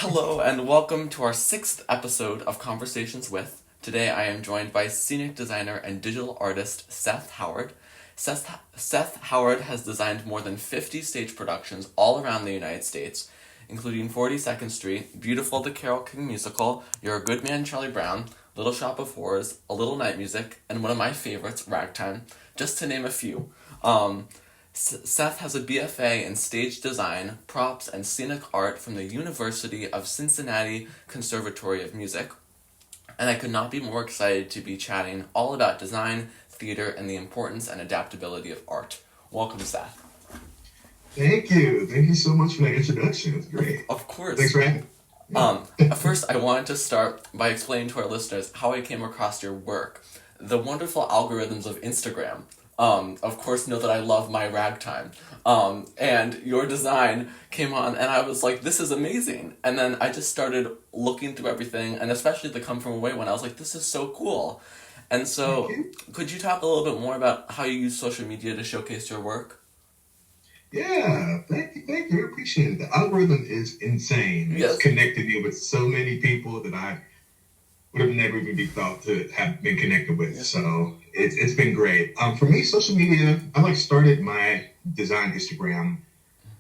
Hello and welcome to our sixth episode of Conversations with. Today I am joined by scenic designer and digital artist Seth Howard. Seth Howard has designed more than 50 stage productions all around the United States, including 42nd Street, Beautiful the Carole King Musical, You're a Good Man, Charlie Brown, Little Shop of Horrors, A Little Night Music, and one of my favorites, Ragtime, just to name a few. Seth has a B.F.A in stage design, props, and scenic art from the University of Cincinnati-Conservatory of Music, and I could not be more excited to be chatting all about design, theater, and the importance and adaptability of art. Welcome, Seth. Thank you. Thank you so much for that introduction. It's great. Of course. Thanks for having me. First, I wanted to start by explaining to our listeners how I came across your work. The wonderful algorithms of Instagram, of course, know that I love my Ragtime. And your design came on, and I was like, this is amazing. And then I just started looking through everything, and especially the Come From Away one, I was like, this is so cool. And so, could you talk a little bit more about how you use social media to showcase your work? Yeah, thank you. I appreciate it. The algorithm is insane. Yes. It's connected me with so many people that I would have never even be thought to have been connected with. Yes. So it's been great. For me, social media, I started my design Instagram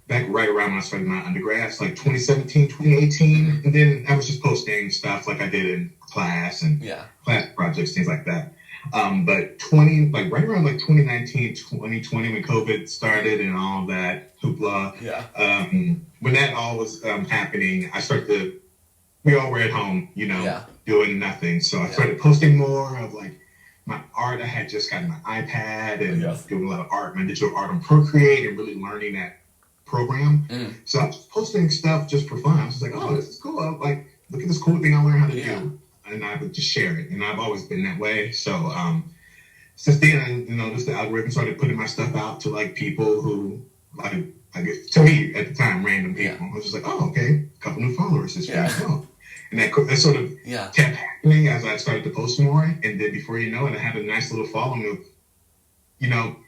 back right around when I started my undergrad, so 2017, 2018. And then I was just posting stuff like I did in class and class projects, things like that. But right around 2019, 2020, when COVID started and all that hoopla, when that all was happening, we all were at home, doing nothing. So I started posting more of my art. I had just gotten my iPad and doing a lot of art, my digital art on Procreate, and really learning that program. So I was posting stuff just for fun. I was just like, oh, this is cool. Look at this cool thing I learned how to do. And I would just share it. And I've always been that way. So since then, just the algorithm started putting my stuff out to people who, I guess, to me at the time, random people. I was just like, oh, okay, a couple new followers. It's pretty cool. And that sort of kept happening as I started to post more. And then before you know it, I had a nice little following of,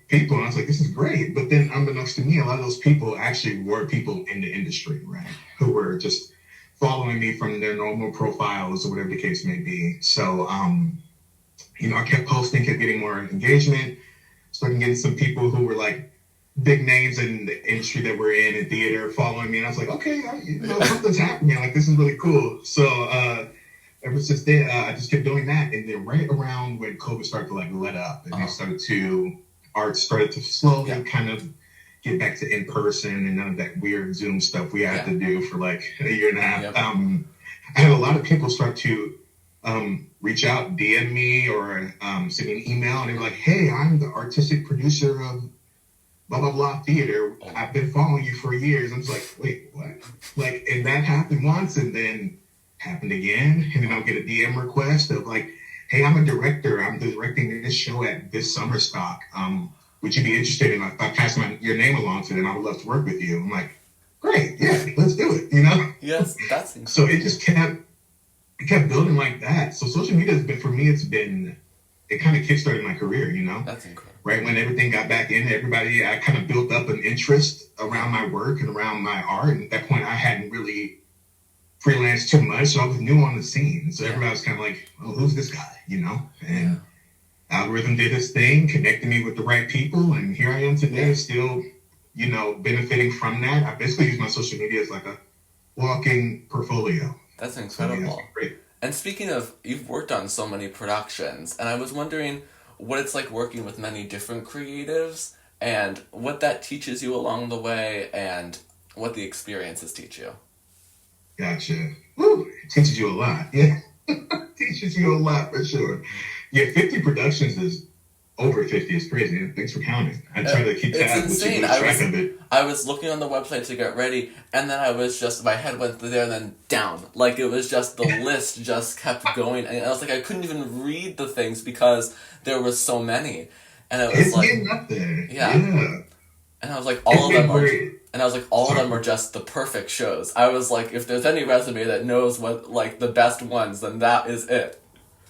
people. And I was like, this is great. But then unbeknownst to me, a lot of those people actually were people in the industry, right? Who were just following me from their normal profiles or whatever the case may be. So, I kept posting, kept getting more engagement, started getting some people who were big names in the industry that we're in theater following me. And I was like, okay, something's happening. this is really cool. So ever since then, I just kept doing that. And then right around when COVID started to let up and art started to slowly kind of get back to in person and none of that weird Zoom stuff we had to do for a year and a half. I had a lot of people start to reach out, DM me, or send me an email, and they were like, hey, I'm the artistic producer of blah, blah, blah theater. I've been following you for years. I'm just like, wait, what? And that happened once and then happened again. And then I'll get a DM request of hey, I'm a director. I'm directing this show at this summer stock. Would you be interested in, if I pass your name along to them, I would love to work with you. I'm like, great, yeah, let's do it, Yes, that's incredible. So it kept building like that. So social media has been, for me, it kind of kickstarted my career, That's incredible. Right when everything got back in, I kind of built up an interest around my work and around my art. And at that point, I hadn't really freelanced too much, so I was new on the scene. So everybody was kind of like, oh, who's this guy, And algorithm did its thing, connected me with the right people, and here I am today, still, benefiting from that. I basically use my social media as a walking portfolio. That's incredible. So, great. And speaking of, you've worked on so many productions, and I was wondering what it's like working with many different creatives, and what that teaches you along the way, and what the experiences teach you. Gotcha. Woo! It teaches you a lot. Yeah. Teaches you a lot for sure. Yeah, 50 productions is over 50. It's crazy. Thanks for counting. I try to keep tabs with you, track of it. I was looking on the website to get ready, and then my head went there and then down. It was just, the list just kept going, and I was like, I couldn't even read the things because there were so many. And it was it's getting up there. Yeah. And I was like, all of them are just the perfect shows. I was like, if there's any resume that knows what, the best ones, then that is it.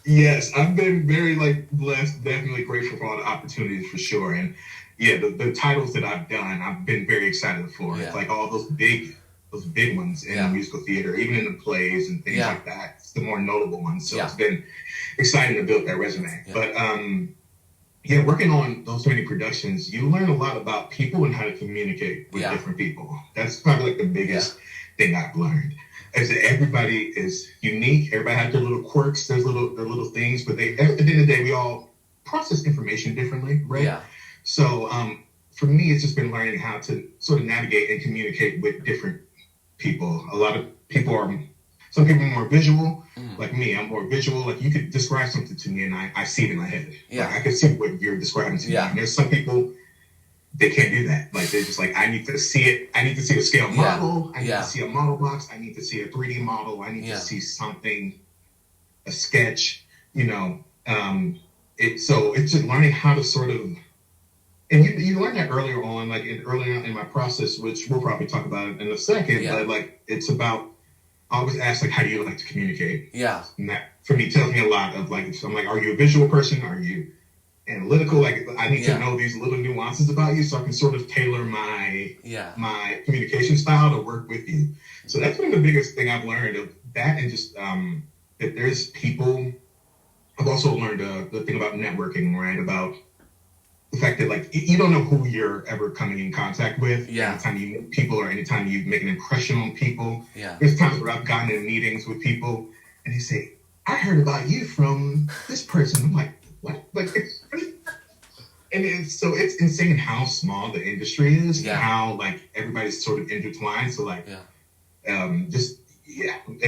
Yes, I've been very blessed, definitely grateful for all the opportunities for sure. And the titles that I've done, I've been very excited for. It's all those big those big ones in the musical theater, even in the plays and things like that. It's the more notable ones. So it's been exciting to build that resume. Yeah. But working on those many productions, you learn a lot about people and how to communicate with different people. That's probably like the biggest thing I've learned. Is that everybody is unique. Everybody has their little quirks, their little things, but at the end of the day, we all process information differently, right? Yeah. So for me, it's just been learning how to sort of navigate and communicate with different people. A lot of people some people are more visual. Like me, I'm more visual. Like you could describe something to me and I see it in my head. Yeah. Like I can see what you're describing to me. And there's some people, they can't do that. Like they're just like, I need to see it. I need to see a scale model. I need to see a model box. I need to see a 3D model. I need to see something, a sketch, So it's just learning how to sort of, and you learn that earlier on, like earlier in my process, which we'll probably talk about it in a second, but like it's about, I always ask like, how do you like to communicate? Yeah. And that for me tells me a lot of like, so I'm like, are you a visual person? Are you analytical? Like I need to know these little nuances about you so I can sort of tailor my communication style to work with you. So that's been the biggest thing I've learned of that, and just that there's people. I've also learned the thing about networking, right? About the fact that like you don't know who you're ever coming in contact with. Yeah. Anytime you meet people or anytime you make an impression on people. Yeah. There's times where I've gotten in meetings with people and they say, "I heard about you from this person." I'm like, what? Like, and it's insane how small the industry is, and how like everybody's sort of intertwined. So like, and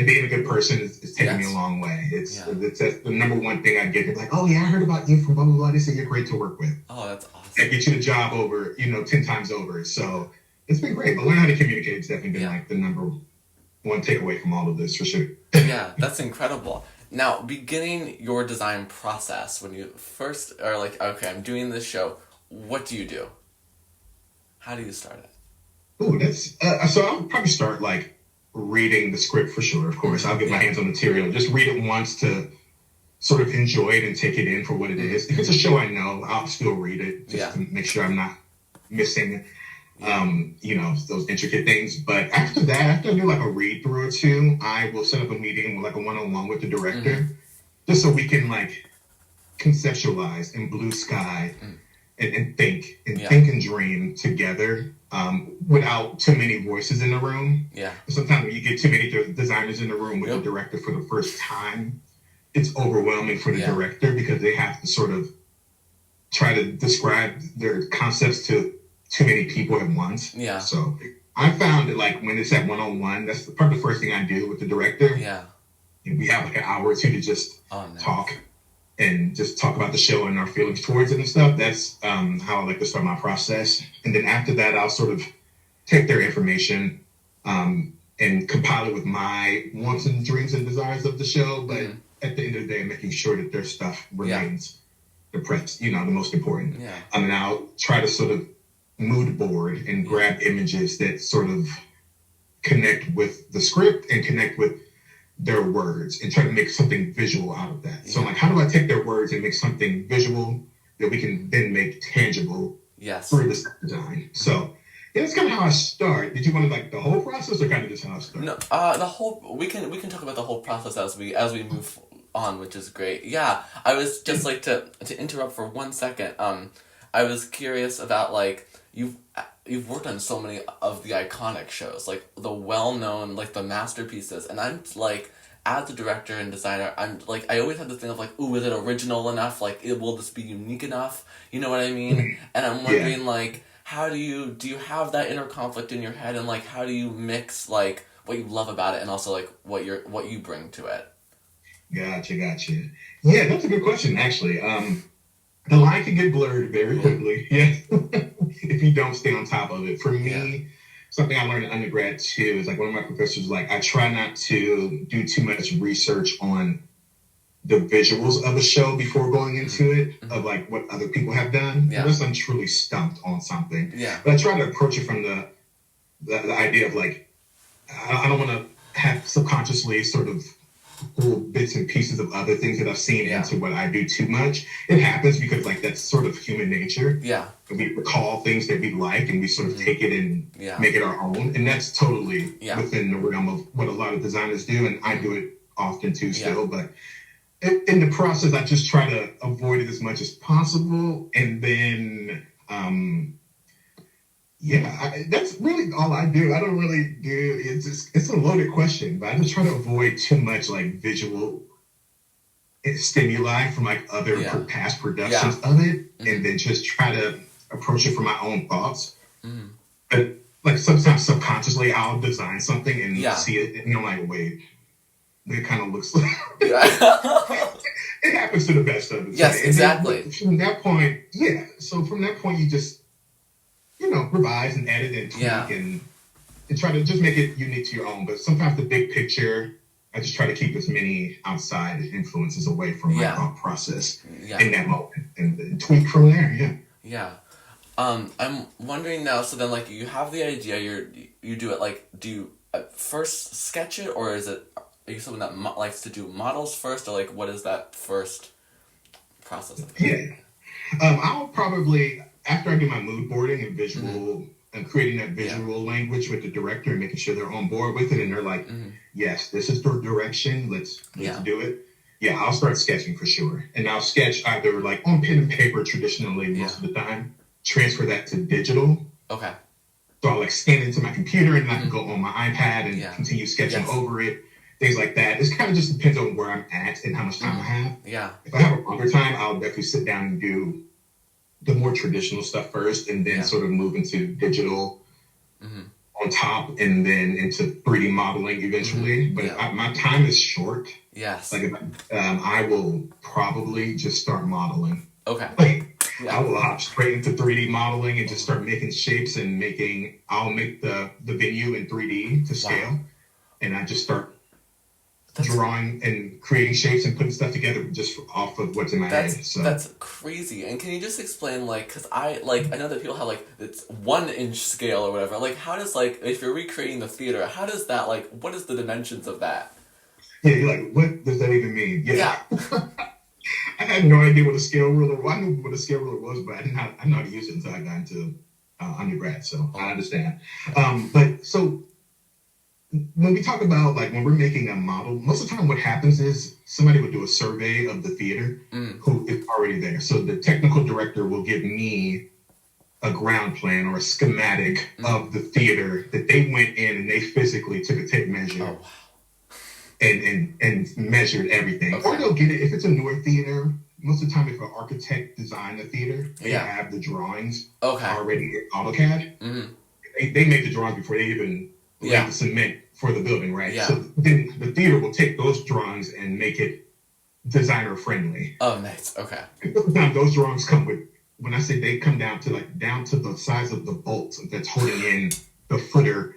being a good person is taking me a long way. It's the number one thing I get. It's like, oh yeah, I heard about you from blah blah blah. They say you're great to work with. Oh, that's awesome. That gets you the job over, 10 times over. So it's been great. But learning how to communicate has definitely been like the number one takeaway from all of this for sure. Yeah, that's incredible. Now, beginning your design process, when you first are like, okay, I'm doing this show, what do you do? How do you start it? Ooh, that's so I'll probably start like reading the script for sure. Of course, I'll get my hands on material. Just read it once to sort of enjoy it and take it in for what it is. If it's a show I know, I'll still read it just to make sure I'm not missing, those intricate things. But after that, after I do like a read through or two, I will set up a meeting with like a one-on-one with the director, just so we can like conceptualize in blue sky and think and dream together. Without too many voices in the room. Yeah. Sometimes when you get too many designers in the room with the director for the first time, it's overwhelming for the director because they have to sort of try to describe their concepts to too many people at once. Yeah. So I found that like when it's at one-on-one, that's probably the first thing I do with the director. Yeah. And we have like an hour or two to just talk and just talk about the show and our feelings towards it and stuff. That's how I like to start my process. And then after that, I'll sort of take their information and compile it with my wants and dreams and desires of the show. But at the end of the day, making sure that their stuff remains the most important. Yeah. And I'll try to sort of mood board and grab images that sort of connect with the script and connect with their words and try to make something visual out of that. So like, how do I take their words and make something visual that we can then make tangible through this design? So that's kind of how I start. Did you want to like the whole process or kind of just how I start? No, we can talk about the whole process as we move on, which is great. Yeah, I was just like to interrupt for 1 second. I was curious about like you've worked on so many of the iconic shows, like the well-known, like the masterpieces, and I'm like, as a director and designer, I'm like, I always have this thing of like, ooh, is it original enough? Like, will this be unique enough? You know what I mean? And I'm wondering like, how do you have that inner conflict in your head, and like, how do you mix like what you love about it and also like what you bring to it? Gotcha. Yeah, that's a good question actually. The line can get blurred very quickly, if you don't stay on top of it. For me, something I learned in undergrad too is like one of my professors was like, I try not to do too much research on the visuals of a show before going into it, of like what other people have done, unless I'm truly stumped on something. Yeah. But I try to approach it from the idea of like, I don't want to have subconsciously sort of pull bits and pieces of other things that I've seen Yeah. into what I do too much. It happens because like that's sort of human nature. Yeah. And we recall things that we like and we sort of take it and Yeah. make it our own. And that's totally Yeah. within the realm of what a lot of designers do. And I do it often too still. Yeah. But in the process, I just try to avoid it as much as possible. And then, that's really all I do. I don't really do, it's a loaded question, but I just try to avoid too much like visual stimuli from like other past productions of it, and then just try to approach it from my own thoughts. But like sometimes subconsciously I'll design something and see it, and you're like, wait, it kind of looks like it happens to the best of us. Yes, and exactly. From that point, so from that point you just revise and edit and tweak and try to just make it unique to your own. But sometimes the big picture, I just try to keep as many outside influences away from my thought process in that moment and tweak from there. I'm wondering now, so then like you have the idea, you do it, like do you first sketch it, or is it, are you someone that likes to do models first, or like what is that first process of it? I'll probably, after I do my mood boarding and visual and creating that visual language with the director and making sure they're on board with it and they're like, yes, this is the direction, let's do it. I'll start sketching for sure. And I'll sketch either like on pen and paper traditionally most of the time, transfer that to digital. Okay. So I'll like scan into my computer and I can go on my iPad and continue sketching over it, things like that. It kind of just depends on where I'm at and how much time I have. If I have a longer time, I'll definitely sit down and do the more traditional stuff first, and then sort of move into digital on top, and then into 3D modeling eventually. But my time is short. Like I will probably just start modeling. I will hop straight into 3D modeling and just start making shapes and I'll make the venue in 3D to scale, and I just start drawing and creating shapes and putting stuff together just off of what's in my head. So that's crazy. And can you just explain, like, because I know that people have like it's 1-inch scale or whatever. Like, how does, like, if you're recreating the theater, how does that, like, what is the dimensions of that? You're like, what does that even mean? I had no idea what a scale ruler was. I knew what a scale ruler was, but I didn't know how to use it until I got into undergrad. So I understand. But so when we talk about, like, when we're making a model, most of the time what happens is somebody would do a survey of the theater who is already there. So the technical director will give me a ground plan or a schematic of the theater that they went in and they physically took a tape measure and measured everything. Or they'll get it, if it's a newer theater, most of the time if an architect designed the theater, they have the drawings already in AutoCAD. They make the drawings before they even lay the cement for the building, right? So then the theater will take those drawings and make it designer friendly. Oh, nice. Okay. Sometimes those drawings come with, when I say they come down to the size of the bolt that's holding in the footer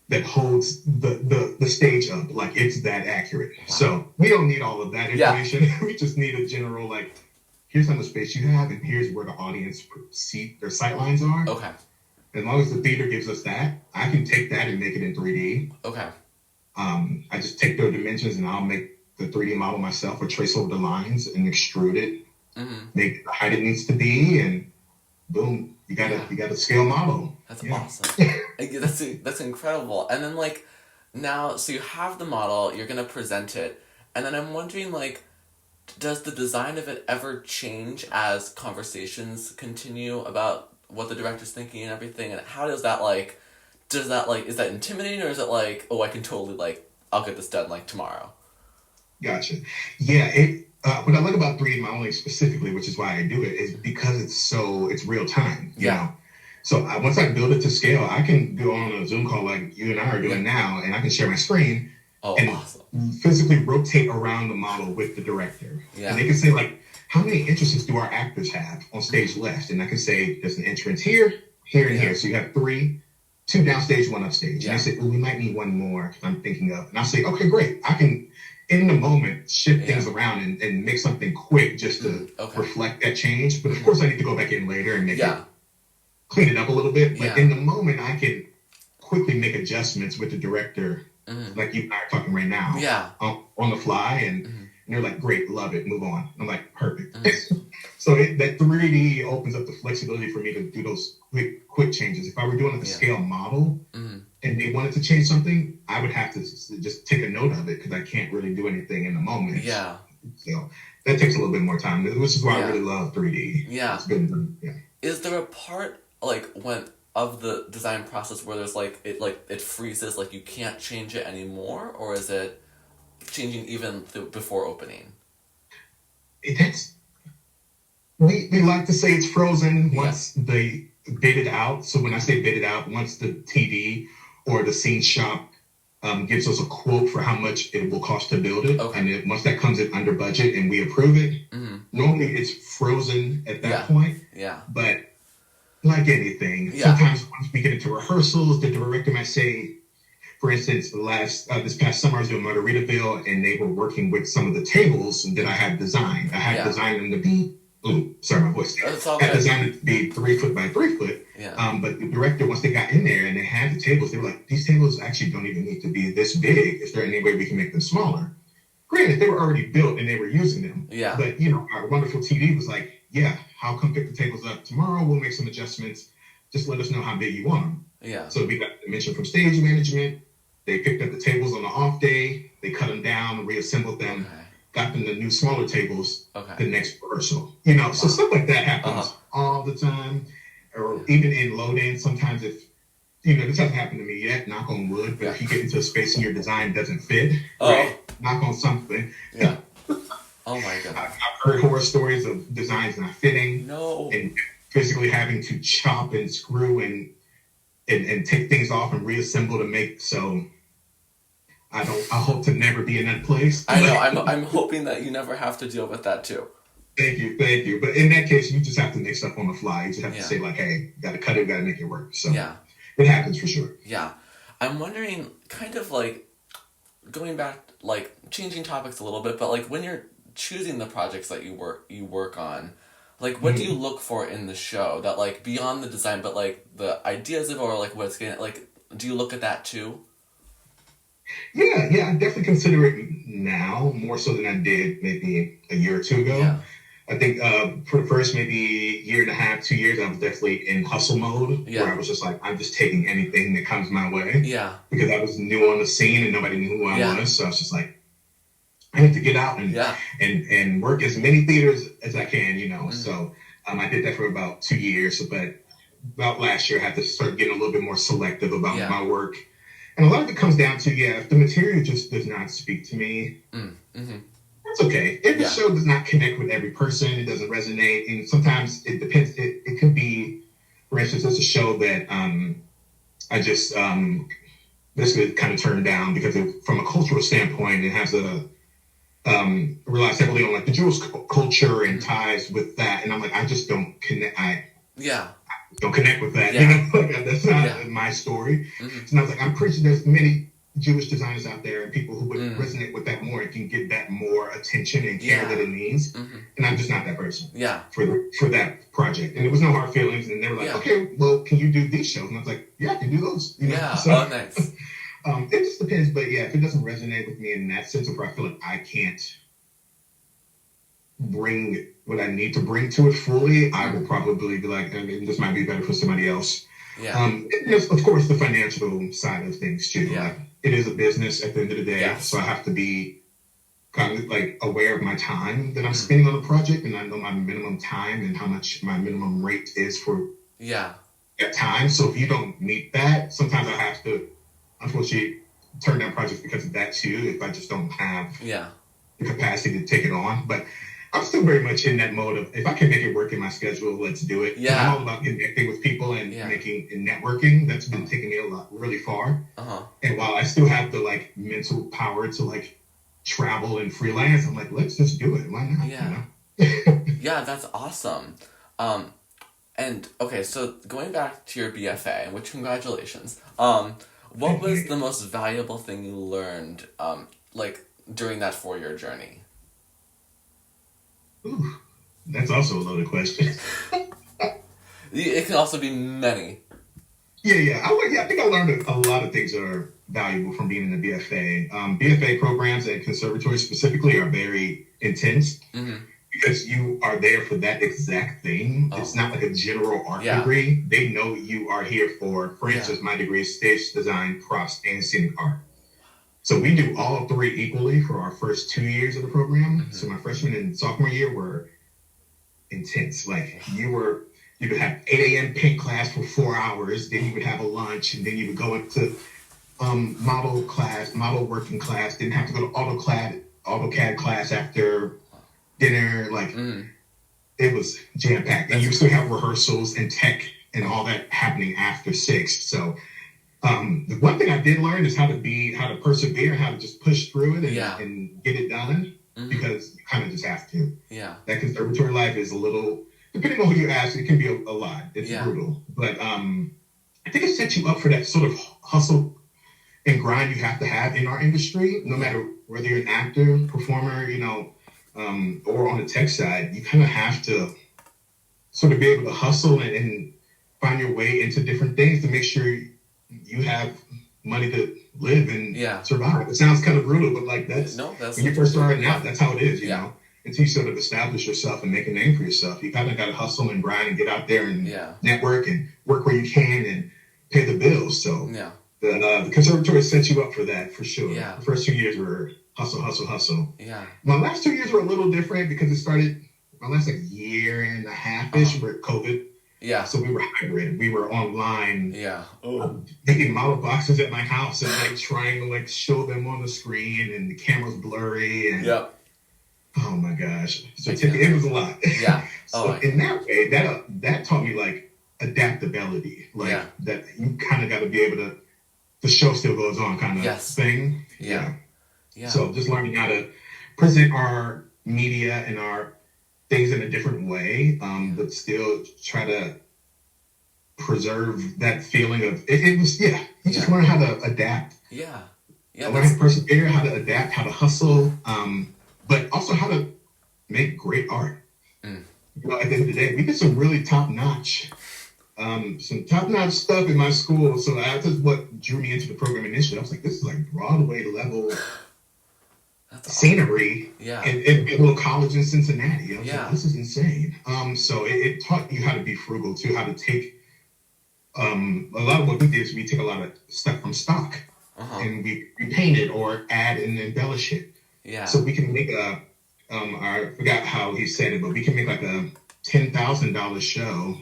that holds the stage up. Like, it's that accurate. Wow. So we don't need all of that information. We just need a general, like, here's how much space you have and here's where the audience seat their sight lines are. Okay. As long as the theater gives us that, I can take that and make it in 3D. Okay. I just take those dimensions and I'll make the 3D model myself or trace over the lines and extrude it, make the height it needs to be, and boom, you got a scale model. That's awesome. That's incredible. And then, like, now, so you have the model, you're going to present it, and then I'm wondering, like, does the design of it ever change as conversations continue about what the director's thinking and everything, and how does that, like, is that intimidating, or is it like, oh, I can totally, like, I'll get this done, like, tomorrow? Gotcha. Yeah, what I like about 3D modeling specifically, which is why I do it, is because it's real time, you know? So once I build it to scale, I can go on a Zoom call like you and I are doing now, and I can share my screen and physically rotate around the model with the director. And they can say, like, how many entrances do our actors have on stage left? And I can say, there's an entrance here, here, and here. So you have 3, 2 downstage, 1 upstage. And they say, well, we might need 1 more, I'm thinking of. And I'll say, okay, great. I can, in the moment, shift things around and make something quick just to reflect that change. But of course, I need to go back in later and make it, clean it up a little bit. But in the moment, I can quickly make adjustments with the director like you and I are talking right now, Yeah. on the fly, and they're like, great, love it, move on. I'm like, perfect. So that 3D opens up the flexibility for me to do those quick changes. If I were doing a scale model and they wanted to change something, I would have to just take a note of it because I can't really do anything in the moment. Yeah. So that takes a little bit more time, which is why I really love 3D. Yeah. It's been, Is there a part like of the design process where there's like it freezes, like you can't change it anymore, or is it changing even before opening? We like to say it's frozen once they bid it out. So when I say bid it out, once the TV or the scene shop gives us a quote for how much it will cost to build it, and once that comes in under budget and we approve it, normally it's frozen at that point. Yeah. But like anything, sometimes once we get into rehearsals, the director might say, for instance, this past summer I was doing Margaritaville, and they were working with some of the tables that I had designed. I had designed them to be, sorry, my voice. I had designed it to be 3 foot by 3 foot. Yeah. But the director, once they got in there and they had the tables, they were like, these tables actually don't even need to be this big. Is there any way we can make them smaller? Granted, they were already built and they were using them. Yeah. But, our wonderful TV was like, I'll come pick the tables up tomorrow. We'll make some adjustments. Just let us know how big you want them. Yeah. So we got the dimension from stage management. They picked up the tables on the off day. They cut them down, reassembled them, got them the new smaller tables the next rehearsal. So stuff like that happens all the time. Or even in load-in, sometimes if, this hasn't happened to me yet, knock on wood, but if you get into a space and your design doesn't fit, right? Knock on something. Yeah. Oh my God. I've heard horror stories of designs not fitting. No. And physically having to chop and screw and take things off and reassemble to make, so I hope to never be in that place. I know, I'm hoping that you never have to deal with that too. Thank you. But in that case, you just have to make stuff on the fly. You just have to say like, hey, you gotta cut it, gotta make it work. So it happens for sure. Yeah. I'm wondering, kind of like, going back, like, changing topics a little bit, but like when you're choosing the projects that you work on, like what do you look for in the show that, like, beyond the design, but like the ideas of, or like what's getting, like, do you look at that too? Yeah, I definitely consider it now more so than I did maybe a year or two ago. Yeah. I think for the first maybe year and a half, 2 years, I was definitely in hustle mode, where I was just like, I'm just taking anything that comes my way. Yeah. Because I was new on the scene and nobody knew who I was, so I was just like, I need to get out and work as many theaters as I can, So I did that for about 2 years, but about last year I had to start getting a little bit more selective about my work. And a lot of it comes down to, if the material just does not speak to me, that's okay. If the show does not connect with every person, it doesn't resonate, and sometimes it depends. It could be, for instance, there's a show that I just basically kind of turned down because from a cultural standpoint, it has relies heavily on like the Jewish culture and ties with that, and I'm like, I just don't connect. Don't connect with that. Like, that's not my story. So I was like, I'm pretty sure there's many Jewish designers out there and people who would resonate with that more and can get that more attention and care that it needs. And I'm just not that person for that project. And there was no hard feelings. And they were like, okay, well, can you do these shows? And I was like, I can do those. So, nice. It just depends. But if it doesn't resonate with me in that sense, or I feel like I can't bring what I need to bring to it fully, I will probably be like, this might be better for somebody else. Yeah. And there's, of course, the financial side of things too. Yeah. Like, it is a business at the end of the day, so I have to be kind of like aware of my time that I'm spending on the project, and I know my minimum time and how much my minimum rate is for that time. So if you don't meet that, sometimes I have to, unfortunately, turn down projects because of that too. If I just don't have the capacity to take it on, but I'm still very much in that mode of, if I can make it work in my schedule, let's do it. Yeah. I'm all about connecting with people and making and networking. That's been taking me really far. And while I still have the like mental power to like travel and freelance, I'm like, let's just do it. Why not? Yeah. Yeah, that's awesome. And okay, so going back to your B.F.A, which congratulations. What was the most valuable thing you learned, like during that 4-year journey? Ooh, that's also a loaded question. It can also be many. I think I learned a lot of things that are valuable from being in the B.F.A. B.F.A. programs at conservatories specifically are very intense because you are there for that exact thing. It's not like a general art degree. They know you are here for instance, my degree is stage design, props, and scenic art. So we do all three equally for our first 2 years of the program. So my freshman and sophomore year were intense. Like you would have 8 a.m. paint class for 4 hours, then you would have a lunch, and then you would go into model working class, then have to go to AutoCAD class after dinner. Like it was jam packed, and you still have rehearsals and tech and all that happening after 6. So the one thing I did learn is how to persevere, how to just push through it and get it done, because you kind of just have to. Yeah, that conservatory life is a little, depending on who you ask, it can be a lot. It's brutal, but I think it sets you up for that sort of hustle and grind you have to have in our industry, no matter whether you're an actor, performer, or on the tech side. You kind of have to sort of be able to hustle and find your way into different things to make sure you have money to live and survive. It sounds kind of brutal, but like that's when you're first starting out, that's how it is, you know. Until you sort of establish yourself and make a name for yourself, you kind of got to hustle and grind and get out there and network and work where you can and pay the bills. So the conservatory sets you up for that, for sure. The first 2 years were hustle, hustle, hustle. My last 2 years were a little different because it started, my last year and a half-ish with COVID. So we were hybrid. We were online. Making model boxes at my house and like trying to like show them on the screen, and the camera's blurry and oh my gosh. So it was a lot. So in that way, that taught me like adaptability. Like that you kind of got to be able to, the show still goes on kind of thing. So just learning how to present our media and our things in a different way, but still try to preserve that feeling of it was you just learn how to adapt. Learn how to persevere, how to adapt, how to hustle, but also how to make great art. You know, at the end of the day, we did some really top-notch stuff in my school. So that's what drew me into the program initially. I was like, this is like Broadway level scenery in a little college in Cincinnati. I was like, this is insane. So it taught you how to be frugal too, how to take a lot of what we did is we take a lot of stuff from stock and we paint it or add and embellish it. So we can make I forgot how he said it, but we can make like a $10,000 show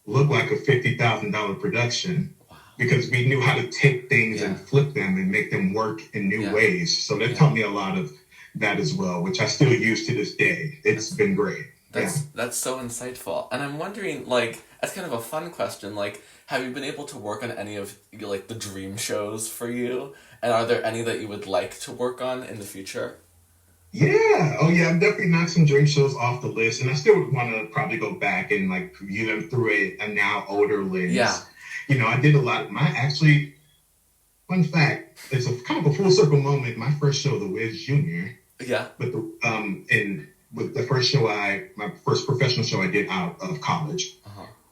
look like a $50,000 production. Because we knew how to take things and flip them and make them work in new ways. So that taught me a lot of that as well, which I still use to this day. It's been great. That's so insightful. And I'm wondering, like, as kind of a fun question, like, have you been able to work on any of, like, the dream shows for you? And are there any that you would like to work on in the future? I've definitely knocked some dream shows off the list. And I still would want to probably go back and, like, view them through a now older lens. You know, I did a lot. Fun fact, it's a kind of a full circle moment. My first show, The Wiz Jr. But with the first show my first professional show I did out of college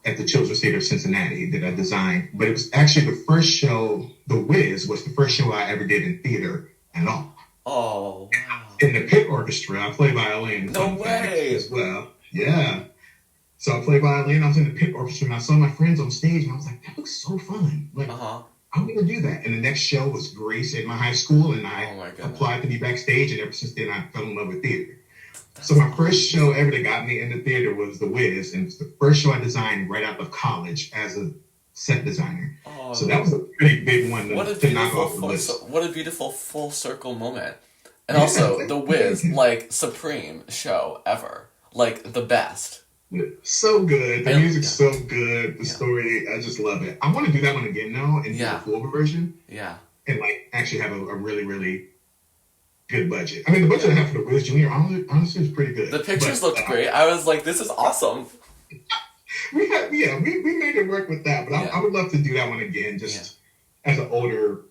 at the Children's Theater of Cincinnati that I designed. But it was actually the first show, The Wiz was the first show I ever did in theater at all. Oh, wow. In the pit orchestra, I play violin. No way. As well. So I played violin, I was in the pit orchestra, and I saw my friends on stage, and I was like, that looks so fun. Like, I'm going to do that. And the next show was Grace at my high school, and I applied to be backstage, and ever since then, I fell in love with theater. So my first show ever that got me into theater was The Wiz, and it's the first show I designed right out of college as a set designer. So that was a pretty big one to knock off the list. What a beautiful full circle moment. And also, The Wiz, like, supreme show ever. Like, the best. So good. The music's so good. The story, I just love it. I want to do that one again now and do a full version. And like actually have a really, really good budget. I mean, the budget I have for The Wiz Jr. honestly is pretty good. The pictures looked great. I was like, this is awesome. we made it work with that, but I would love to do that one again, just as an older,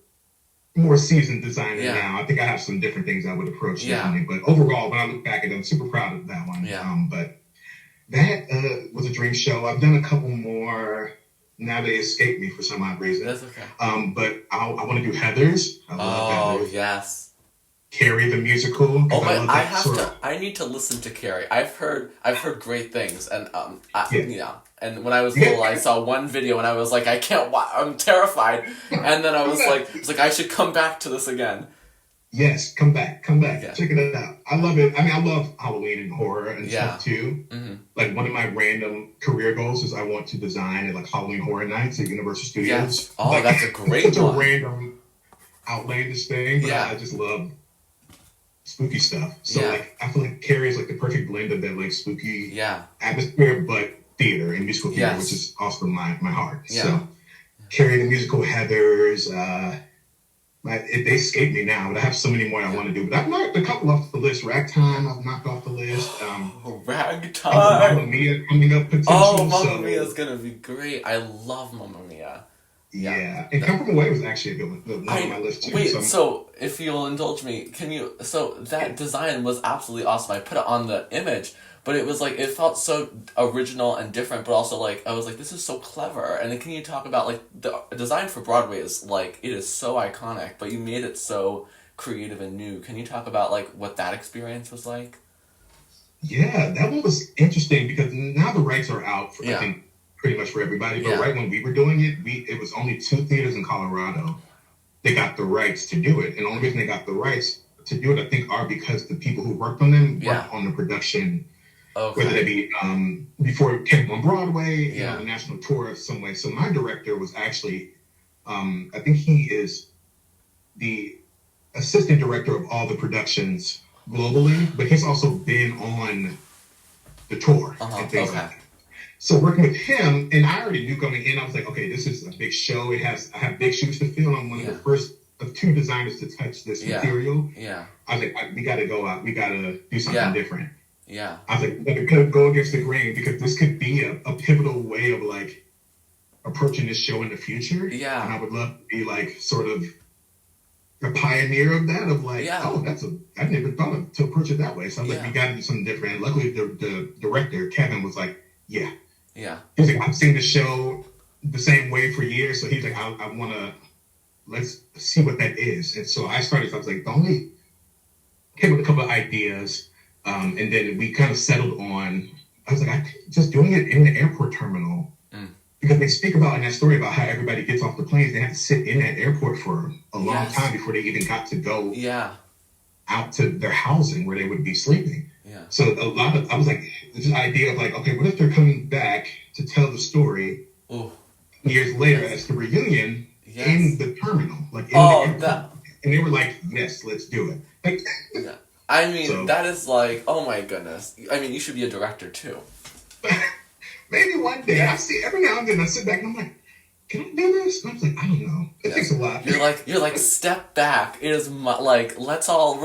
more seasoned designer now. I think I have some different things I would approach differently. But overall, when I look back at it, I'm super proud of that one. But that was a dream show. I've done a couple more now they escape me for some odd reason. That's okay. But I want to do Heathers. I love Heathers. Yes. Carrie the musical. Oh my! I need to listen to Carrie. I've heard great things, and And when I was little, I saw one video, and I was like, I can't watch. I'm terrified. And then I was like, I should come back to this again. Yes, come back, Yeah. check it out. I love it. I mean, I love Halloween and horror and stuff too. Mm-hmm. Like one of my random career goals is I want to design like Halloween Horror Nights at Universal Studios. Yes. Oh, like, that's a great it's such one. a random, outlandish thing, but Yeah. I just love spooky stuff. So like, I feel like Carrie is like the perfect blend of that like spooky atmosphere, but theater and musical theater, which is also my heart. Yeah. So Carrie the musical, Heathers. They escape me now, but I have so many more I want to do. But I've knocked a couple off the list. Ragtime, I've knocked off the list. Ragtime. Mamma Mia coming up potentially. Oh, Mamma Mia is gonna be great. I love Mamma Mia. Yeah, and Come From Away was actually a good one on my list too. Wait, so if you'll indulge me, can you? So that design was absolutely awesome. I put it on the image, but it was like it felt so original and different, but also like I was like, this is so clever. And then can you talk about like the design for Broadway is like it is so iconic, but you made it so creative and new. Can you talk about like what that experience was like? Yeah, that one was interesting because now the rights are out for I think pretty much for everybody. But right when we were doing it, it was only 2 theaters in Colorado. They got the rights to do it, and the only reason they got the rights to do it, I think, are because the people who worked on them worked on the production. Okay. Whether they be before it came on Broadway, you know, the national tour of some way. So my director was actually, I think he is the assistant director of all the productions globally, but he's also been on the tour and things like that. So working with him, and I already knew going in, I was like, okay, this is a big show. I have big shoes to fill. I'm one of the first of 2 designers to touch this material. Yeah. I was like, we got to go out. We got to do something different. Yeah. I was like, we could go against the grain because this could be a pivotal way of like approaching this show in the future. Yeah. And I would love to be like sort of a pioneer of that, of like, I never thought of to approach it that way. So I was like, we got to do something different. And luckily the director, Kevin, was like, yeah. He's like, I've seen the show the same way for years. So he's like, I want to, let's see what that is. And so I was like, came with a couple of ideas. And then we kind of settled on, I was like, I think just doing it in the airport terminal. Because they speak about in that story about how everybody gets off the planes. They have to sit in that airport for a long time before they even got to go out to their housing where they would be sleeping. So I was like, this idea of like, okay, what if they're coming back to tell the story years later as the reunion in the terminal, like in the airport. And they were like, yes, let's do it. Like, I mean, that is like, oh my goodness. I mean, you should be a director too. Maybe one day. I see every now and then I sit back and I'm like, can I do this? And I was like, I don't know. It takes a lot. You're like, step back. It is like, we're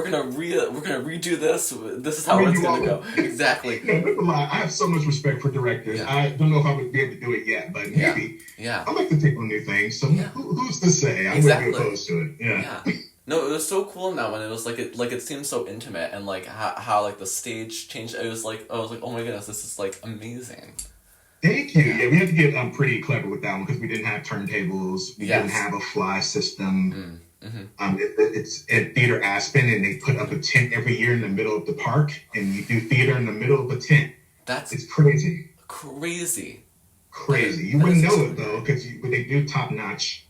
gonna redo this. This is how it's gonna go. Exactly. No, there's a lot. I have so much respect for directors. I don't know if I would be able to do it yet, but maybe. I like to take on new things. So who's to say? I wouldn't be opposed to it. Yeah. No, it was so cool in that one. It was like it seemed so intimate, and like how like the stage changed. I was like, oh my goodness, this is like amazing. Thank you. Yeah, we had to get pretty clever with that one because we didn't have turntables. We didn't have a fly system. It's at Theater Aspen, and they put up a tent every year in the middle of the park, and you do theater in the middle of a tent. It's crazy. Crazy. You wouldn't know it though because they do top notch,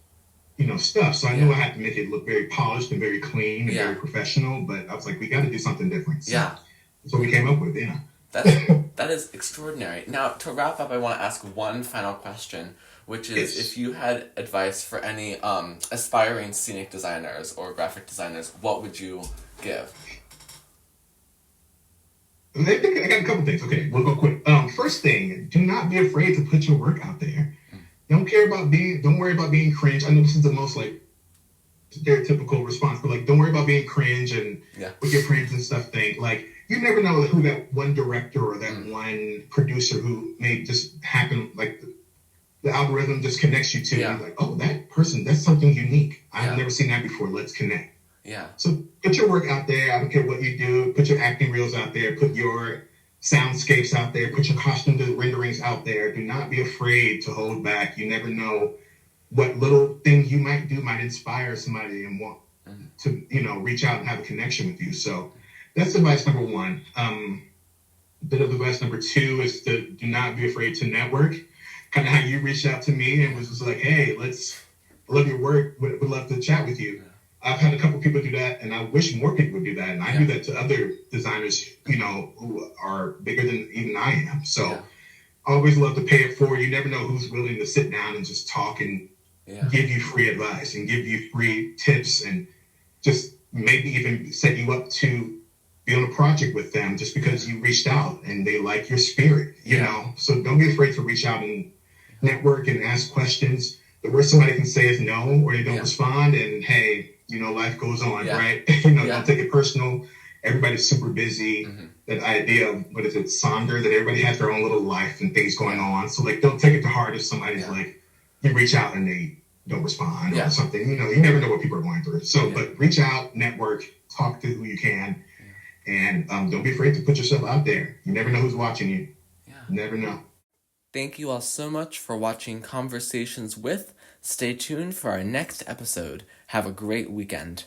stuff. So I knew I had to make it look very polished and very clean and very professional. But I was like, we got to do something different. So that's what we came up with. Yeah. That is extraordinary. Now, to wrap up, I want to ask one final question, which is if you had advice for any aspiring scenic designers or graphic designers, what would you give? I got a couple things. Okay, we'll go quick. First thing, do not be afraid to put your work out there. Don't worry about being cringe. I know this is the most like stereotypical response, but like, don't worry about being cringe and what your friends and stuff think. Like, you never know who that one director or that one producer who may just happen, like the algorithm just connects you to. You're like, oh, that person, that's something unique. I've never seen that before. Let's connect. Yeah. So put your work out there. I don't care what you do. Put your acting reels out there. Put your soundscapes out there. Put your costume renderings out there. Do not be afraid to hold back. You never know what little thing you might do might inspire somebody and want to, reach out and have a connection with you. So that's advice number one. Bit of advice number two is to do not be afraid to network. Kind of how you reached out to me and was just like, hey, I love your work. Would love to chat with you. I've had a couple people do that, and I wish more people would do that. And I do that to other designers, who are bigger than even I am. So I always love to pay it forward. You never know who's willing to sit down and just talk and give you free advice and give you free tips and just maybe even set you up to be on a project with them just because you reached out and they like your spirit, you know? So don't be afraid to reach out and network and ask questions. The worst somebody can say is no, or they don't respond, and hey, life goes on, right? Don't take it personal. Everybody's super busy. That idea of, what is it, Sonder, that everybody has their own little life and things going on. So, don't take it to heart if somebody's you reach out and they don't respond or something. You never know what people are going through. So, but reach out, network, talk to who you can, and don't be afraid to put yourself out there. You never know who's watching you. You never know. Thank you all so much for watching Conversations with. Stay tuned for our next episode. Have a great weekend.